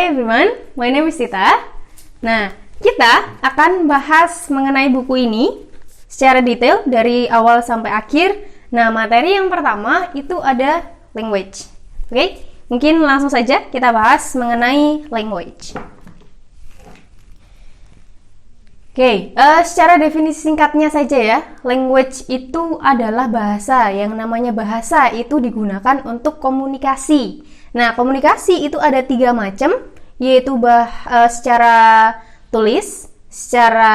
Hi everyone, my name is Tita. Nah, kita akan bahas mengenai buku ini secara detail dari awal sampai akhir. Nah, materi yang pertama itu ada language. Oke, mungkin langsung saja kita bahas mengenai language. Secara definisi singkatnya saja ya, language itu adalah bahasa. Yang namanya bahasa itu digunakan untuk komunikasi. Nah, komunikasi itu ada 3 macam, yaitu secara tulis, secara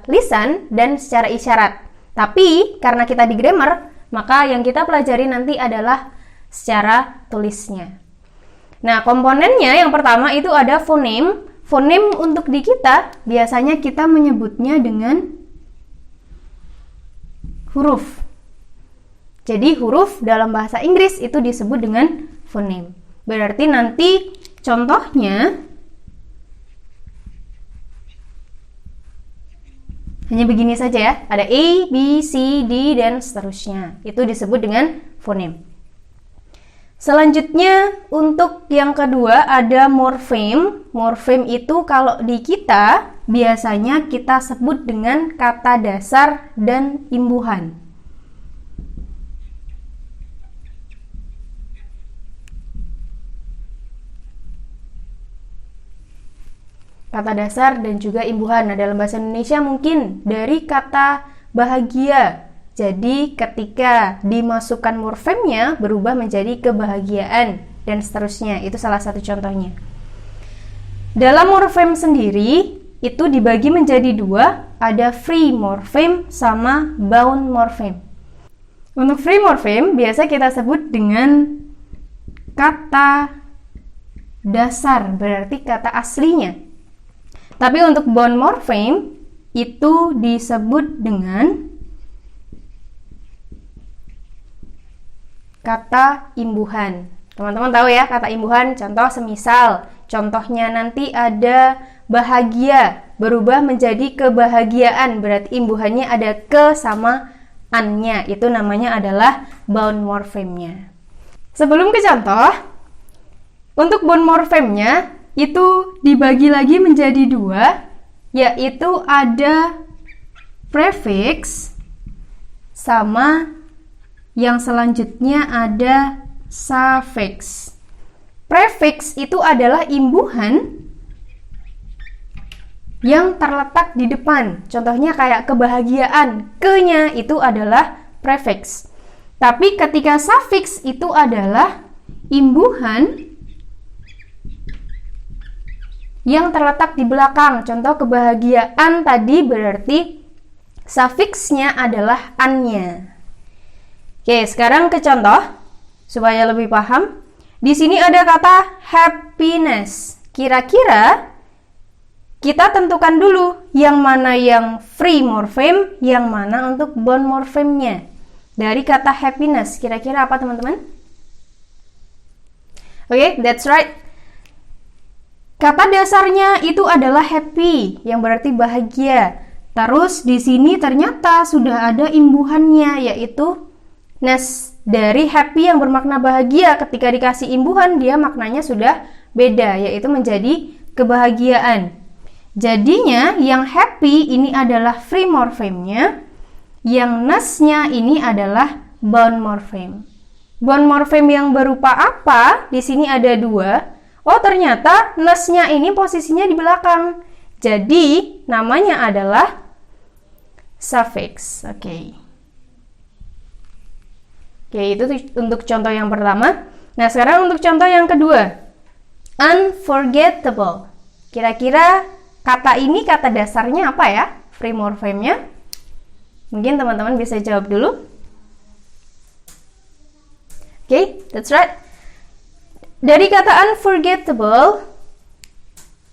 lisan, dan secara isyarat. Tapi, karena kita di grammar, maka yang kita pelajari nanti adalah secara tulisnya. Nah, komponennya yang pertama itu ada fonem. Fonem untuk di kita, biasanya kita menyebutnya dengan huruf. Jadi, huruf dalam bahasa Inggris itu disebut dengan fonem. Berarti nanti contohnya hanya begini saja ya. Ada A, B, C, D, dan seterusnya. Itu disebut dengan fonem. Selanjutnya untuk yang kedua ada morfem. Morfem itu kalau di kita biasanya kita sebut dengan kata dasar dan imbuhan. Kata dasar dan juga imbuhan. Nah, dalam bahasa Indonesia mungkin dari kata bahagia. Jadi, ketika dimasukkan morfemnya berubah menjadi kebahagiaan dan seterusnya. Itu salah satu contohnya. Dalam morfem sendiri itu dibagi menjadi 2, ada free morfem sama bound morfem. Untuk free morfem biasa kita sebut dengan kata dasar, berarti kata aslinya. Tapi untuk bound morfem itu disebut dengan kata imbuhan. Teman-teman tahu ya kata imbuhan, contoh semisal contohnya nanti ada bahagia berubah menjadi kebahagiaan, berarti imbuhannya ada ke sama an-nya, itu namanya adalah bound morfemnya. Sebelum ke contoh, untuk bound morfemnya itu dibagi lagi menjadi 2, yaitu ada prefix sama yang selanjutnya ada suffix. Prefix itu adalah imbuhan yang terletak di depan. Contohnya kayak kebahagiaan, ke-nya itu adalah prefix. Tapi ketika suffix itu adalah imbuhan yang terletak di belakang. Contoh kebahagiaan tadi berarti suffixnya adalah an-nya. Oke, sekarang ke contoh supaya lebih paham. Di sini ada kata happiness. Kira-kira kita tentukan dulu yang mana yang free morfem, yang mana untuk bound morfemnya. Dari kata happiness, kira-kira apa teman-teman? Oke, that's right. Kata dasarnya itu adalah happy, yang berarti bahagia. Terus di sini ternyata sudah ada imbuhannya, yaitu ness. Dari happy yang bermakna bahagia, ketika dikasih imbuhan dia maknanya sudah beda, yaitu menjadi kebahagiaan. Jadinya yang happy ini adalah free morfemnya, yang ness-nya ini adalah bound morfem. Bound morfem yang berupa apa? Di sini ada 2. Oh, ternyata ness-nya ini posisinya di belakang. Jadi, namanya adalah suffix. Oke, itu untuk contoh yang pertama. Nah, sekarang untuk contoh yang kedua. Unforgettable. Kira-kira kata ini kata dasarnya apa ya? Free morfemnya. Mungkin teman-teman bisa jawab dulu. Oke, that's right. Dari kata unforgettable,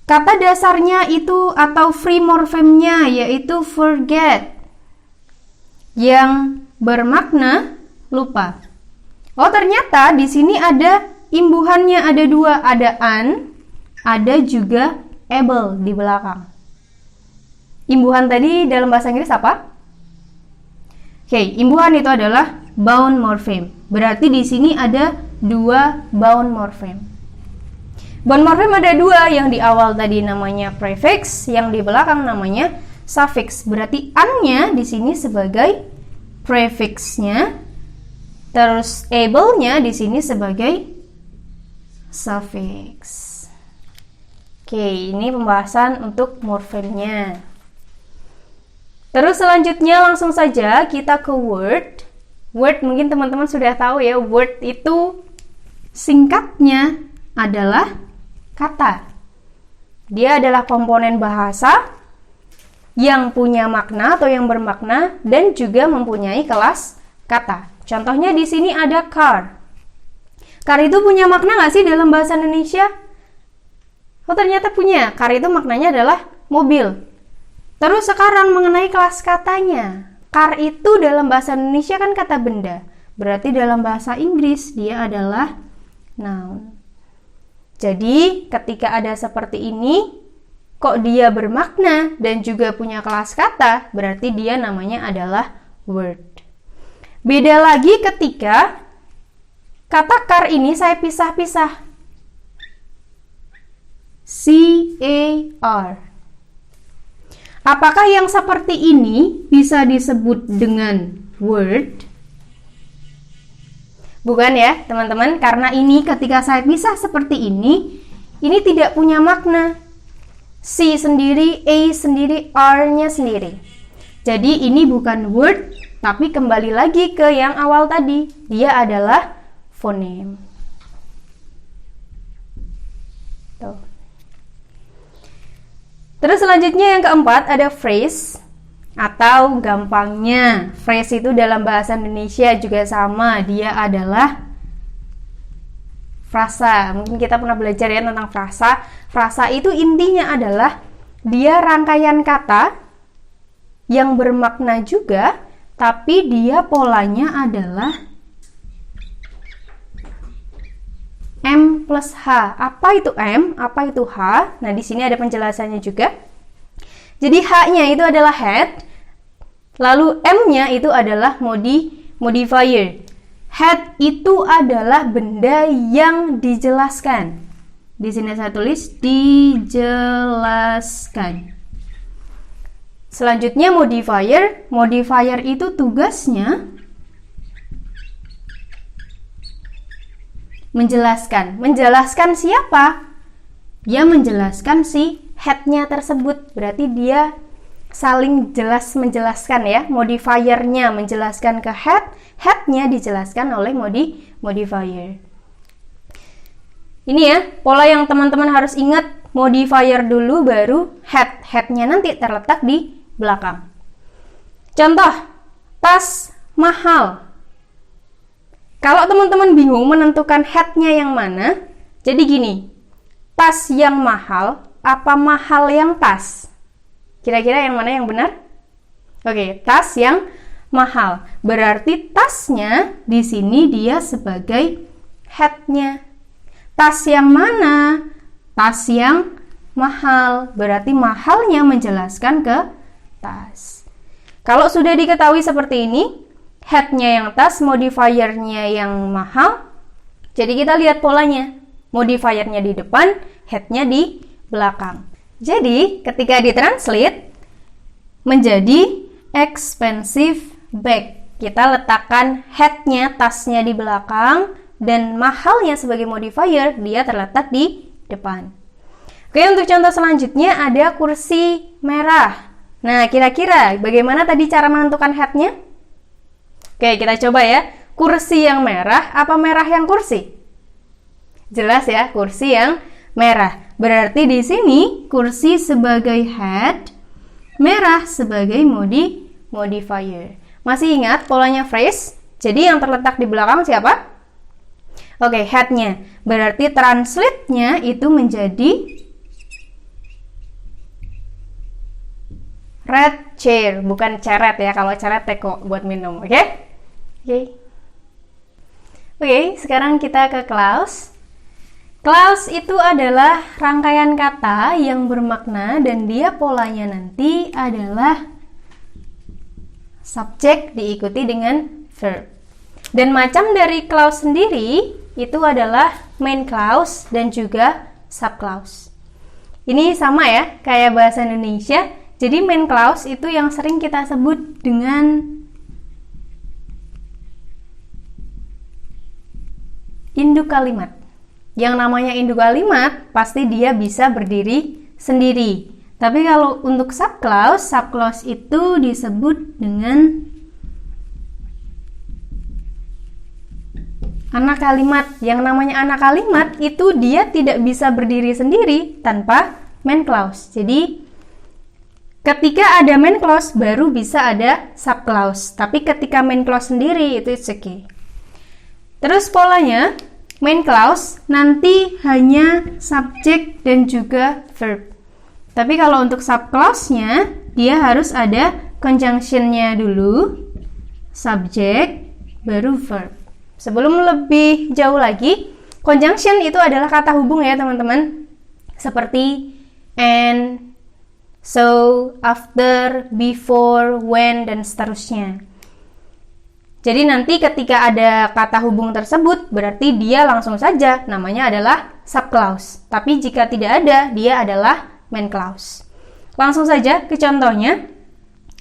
kata dasarnya itu atau free morfemnya yaitu forget, yang bermakna lupa. Oh, ternyata di sini ada imbuhannya, ada 2, ada un, ada juga able di belakang. Imbuhan tadi dalam bahasa Inggris apa? Oke, imbuhan itu adalah bound morfem. Berarti di sini ada 2 bound morfem. Bond morfem ada dua, yang di awal tadi namanya prefix, yang di belakang namanya suffix. Berarti an-nya di sini sebagai prefixnya, terus able-nya di sini sebagai suffix. Oke, ini pembahasan untuk morfemnya. Terus selanjutnya langsung saja kita ke word. Word mungkin teman-teman sudah tahu ya, word itu singkatnya adalah kata. Dia adalah komponen bahasa yang punya makna atau yang bermakna dan juga mempunyai kelas kata. Contohnya di sini ada car. Car itu punya makna nggak sih dalam bahasa Indonesia? Oh, ternyata punya. Car itu maknanya adalah mobil. Terus sekarang mengenai kelas katanya. Car itu dalam bahasa Indonesia kan kata benda. Berarti dalam bahasa Inggris dia adalah noun. Jadi ketika ada seperti ini, kok dia bermakna dan juga punya kelas kata, berarti dia namanya adalah word. Beda lagi ketika kata car ini saya pisah-pisah. C-A-R. Apakah yang seperti ini bisa disebut dengan word? Bukan ya, teman-teman, karena ini ketika saya pisah seperti ini tidak punya makna. C sendiri, A sendiri, R-nya sendiri. Jadi ini bukan word, tapi kembali lagi ke yang awal tadi. Dia adalah phoneme. Tuh. Terus selanjutnya yang keempat ada phrase atau gampangnya. Phrase itu dalam bahasa Indonesia juga sama, dia adalah frasa. Mungkin kita pernah belajar ya tentang frasa. Frasa itu intinya adalah dia rangkaian kata yang bermakna juga, tapi dia polanya adalah M plus H. Apa itu M? Apa itu H? Nah, di sini ada penjelasannya juga. Jadi H-nya itu adalah head, lalu M-nya itu adalah modifier. Head itu adalah benda yang dijelaskan. Di sini saya tulis dijelaskan. Selanjutnya modifier. Modifier itu tugasnya menjelaskan. Menjelaskan siapa? Ya menjelaskan si head-nya tersebut. Berarti dia saling jelas menjelaskan ya. Modifiernya menjelaskan ke head, head-nya dijelaskan oleh modifier. Ini ya, pola yang teman-teman harus ingat. Modifier dulu baru head. Head-nya nanti terletak di belakang. Contoh, tas mahal. Kalau teman-teman bingung menentukan head-nya yang mana, jadi gini, tas yang mahal, apa mahal yang tas? Kira-kira yang mana yang benar? Oke, tas yang mahal. Berarti tasnya di sini dia sebagai head-nya. Tas yang mana? Tas yang mahal. Berarti mahalnya menjelaskan ke tas. Kalau sudah diketahui seperti ini, head-nya yang tas, modifiernya yang mahal. Jadi kita lihat polanya. Modifiernya di depan, head-nya di belakang. Jadi ketika ditranslate menjadi expensive bag. Kita letakkan head-nya, tasnya di belakang, dan mahalnya sebagai modifier, dia terletak di depan. Oke, untuk contoh selanjutnya ada kursi merah. Nah, kira-kira bagaimana tadi cara menentukan head-nya? Oke, kita coba ya. Kursi yang merah, apa merah yang kursi? Jelas ya, kursi yang merah. Berarti di sini kursi sebagai head, merah sebagai modifier. Masih ingat polanya phrase? Jadi yang terletak di belakang siapa? Oke, head-nya. Berarti translate-nya itu menjadi red chair, bukan ceret ya. Kalau ceret teko buat minum, oke? Oke, sekarang kita ke clause. Clause itu adalah rangkaian kata yang bermakna dan dia polanya nanti adalah subjek diikuti dengan verb. Dan macam dari clause sendiri itu adalah main clause dan juga subclause. Ini sama ya, kayak bahasa Indonesia. Jadi main clause itu yang sering kita sebut dengan induk kalimat. Yang namanya induk kalimat, pasti dia bisa berdiri sendiri. Tapi kalau untuk subclause itu disebut dengan anak kalimat. Yang namanya anak kalimat itu dia tidak bisa berdiri sendiri tanpa main clause. Jadi ketika ada main clause baru bisa ada subclause. Tapi ketika main clause sendiri itu it's okay. Terus polanya main clause nanti hanya subjek dan juga verb. Tapi kalau untuk subclause-nya dia harus ada conjunction-nya dulu, subjek baru verb. Sebelum lebih jauh lagi, conjunction itu adalah kata hubung ya teman-teman. Seperti and, so, after, before, when, dan seterusnya. Jadi nanti ketika ada kata hubung tersebut, berarti dia langsung saja namanya adalah subclause. Tapi jika tidak ada, dia adalah main clause. Langsung saja ke contohnya.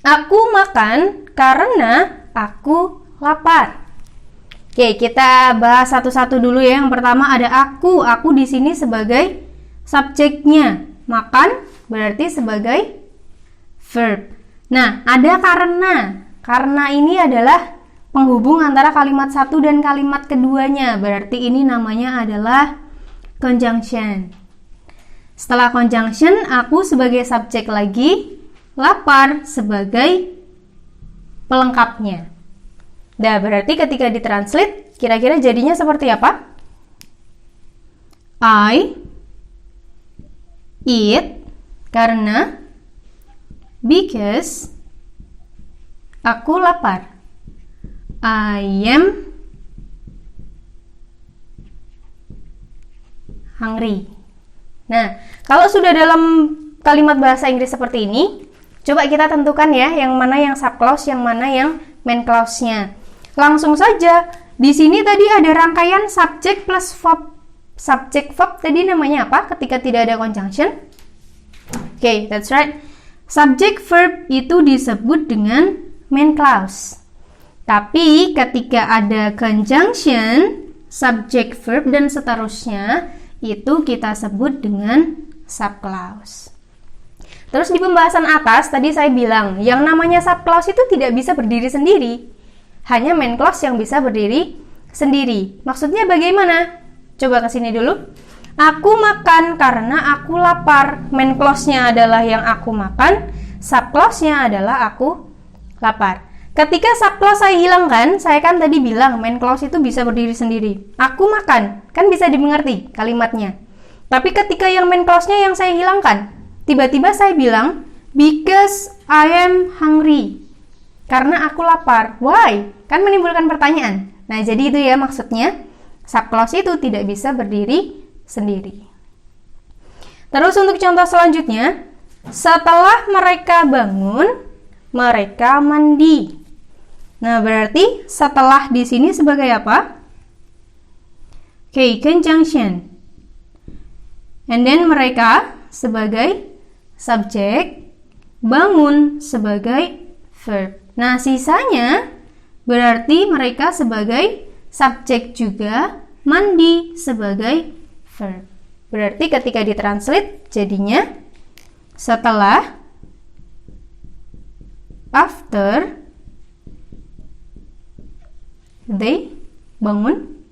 Aku makan karena aku lapar. Oke, kita bahas satu-satu dulu ya. Yang pertama ada aku. Aku di sini sebagai subjeknya. Makan berarti sebagai verb. Nah, ada karena. Karena ini adalah penghubung antara kalimat satu dan kalimat keduanya. Berarti ini namanya adalah conjunction. Setelah conjunction, aku sebagai subjek lagi, lapar sebagai pelengkapnya. Nah, berarti ketika ditranslate, kira-kira jadinya seperti apa? I eat karena, because aku lapar. I am hungry. Nah, kalau sudah dalam kalimat bahasa Inggris seperti ini, coba kita tentukan ya, yang mana yang subclause, yang mana yang main clause-nya. Langsung saja, di sini tadi ada rangkaian subjek plus verb. Subjek verb tadi namanya apa ketika tidak ada conjunction? Oke, that's right. Subjek verb itu disebut dengan main clause. Tapi ketika ada conjunction, subjek verb dan seterusnya, itu kita sebut dengan subclause. Terus di pembahasan atas tadi saya bilang, yang namanya subclause itu tidak bisa berdiri sendiri. Hanya main clause yang bisa berdiri sendiri. Maksudnya bagaimana? Coba ke sini dulu. Aku makan karena aku lapar. Main clause-nya adalah yang aku makan, subclause-nya adalah aku lapar. Ketika subclause saya hilangkan, saya kan tadi bilang main clause itu bisa berdiri sendiri. Aku makan, kan bisa dimengerti kalimatnya. Tapi ketika yang main clause-nya yang saya hilangkan, tiba-tiba saya bilang because I am hungry. Karena aku lapar. Why? Kan menimbulkan pertanyaan. Nah, jadi itu ya maksudnya. Subclause itu tidak bisa berdiri sendiri. Terus untuk contoh selanjutnya, setelah mereka bangun, mereka mandi. Nah, berarti setelah di sini sebagai apa? Oke, conjunction. And then mereka sebagai subjek, bangun sebagai verb. Nah, sisanya berarti mereka sebagai subjek juga, mandi sebagai verb. Berarti ketika ditranslate jadinya setelah, after, they bangun,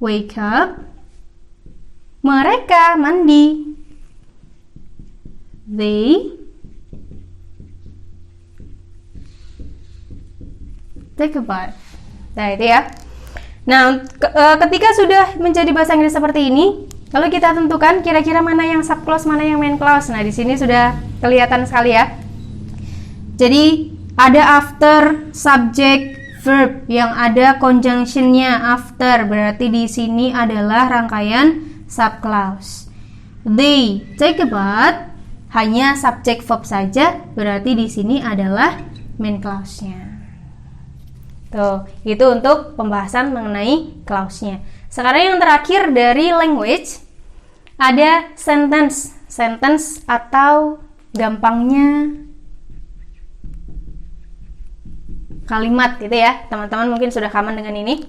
wake up, mereka mandi, they take a bath. Nah, itu ya. Nah, ketika sudah menjadi bahasa Inggris seperti ini, lalu kita tentukan kira-kira mana yang subclause, mana yang main clause. Nah, di sini sudah kelihatan sekali ya. Jadi, ada after, subject, verb yang ada conjunction-nya after. Berarti di sini adalah rangkaian subclause. They take a bath, hanya subject verb saja, berarti di sini adalah main clause-nya. Tuh, itu untuk pembahasan mengenai clause-nya. Sekarang yang terakhir dari language, ada sentence. Sentence atau gampangnya kalimat gitu ya. Teman-teman mungkin sudah common dengan ini.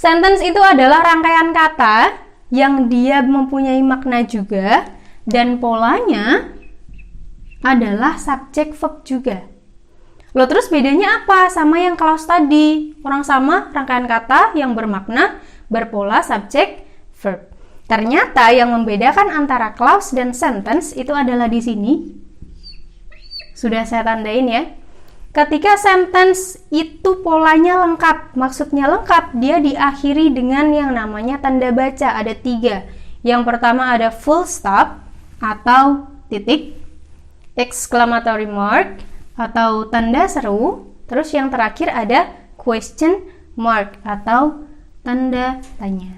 Sentence itu adalah rangkaian kata yang dia mempunyai makna juga dan polanya adalah subject verb juga. Loh, terus bedanya apa sama yang clause tadi? Orang sama, rangkaian kata yang bermakna, berpola subject verb. Ternyata yang membedakan antara clause dan sentence itu adalah di sini. Sudah saya tandain ya. Ketika sentence itu polanya lengkap, maksudnya lengkap, dia diakhiri dengan yang namanya tanda baca, ada 3. Yang pertama ada full stop atau titik, exclamatory mark atau tanda seru, terus yang terakhir ada question mark atau tanda tanya.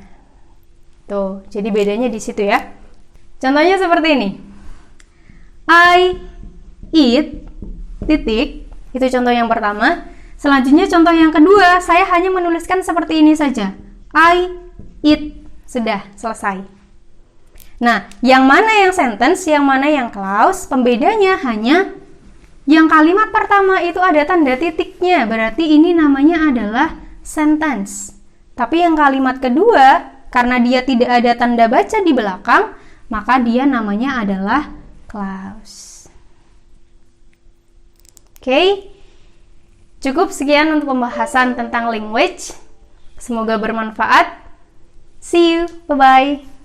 Tuh, jadi bedanya di situ ya. Contohnya seperti ini. I eat titik. Itu contoh yang pertama. Selanjutnya contoh yang kedua, saya hanya menuliskan seperti ini saja. I eat. Sudah, selesai. Nah, yang mana yang sentence, yang mana yang clause, pembedanya hanya yang kalimat pertama itu ada tanda titiknya, berarti ini namanya adalah sentence. Tapi yang kalimat kedua, karena dia tidak ada tanda baca di belakang, maka dia namanya adalah clause. Oke, cukup sekian untuk pembahasan tentang language. Semoga bermanfaat. See you, bye-bye.